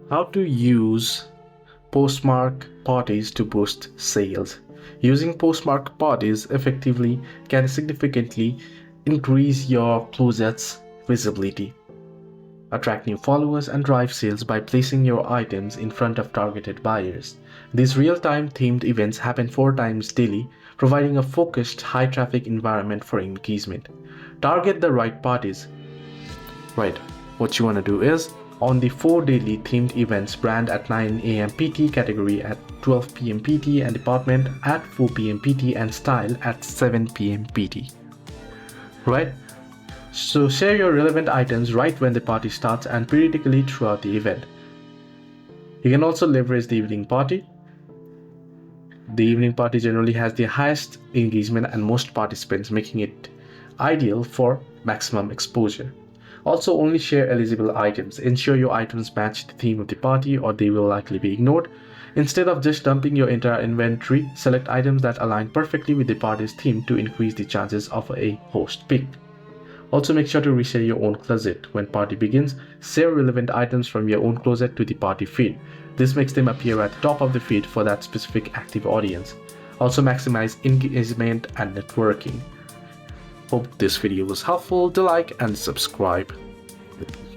How to use Postmark parties to boost sales. Using Postmark parties effectively can significantly increase your closet's visibility, attract new followers, and drive sales by placing your items in front of targeted buyers. These real-time themed events happen 4 times daily, providing a focused, high-traffic environment for engagement. Target the right parties. Right, what you want to do is, on the 4 daily themed events, brand at 9 a.m. PT, category at 12 p.m. PT, and department at 4 p.m. PT, and style at 7 p.m. PT. Right? So share your relevant items right when the party starts and periodically throughout the event. You can also leverage the evening party. The evening party generally has the highest engagement and most participants, making it ideal for maximum exposure. Also, only share eligible items. Ensure your items match the theme of the party or they will likely be ignored. Instead of just dumping your entire inventory, select items that align perfectly with the party's theme to increase the chances of a host pick. Also, make sure to reshare your own closet. When party begins, share relevant items from your own closet to the party feed. This makes them appear at the top of the feed for that specific active audience. Also, maximize engagement and networking. Hope this video was helpful. Do like and subscribe.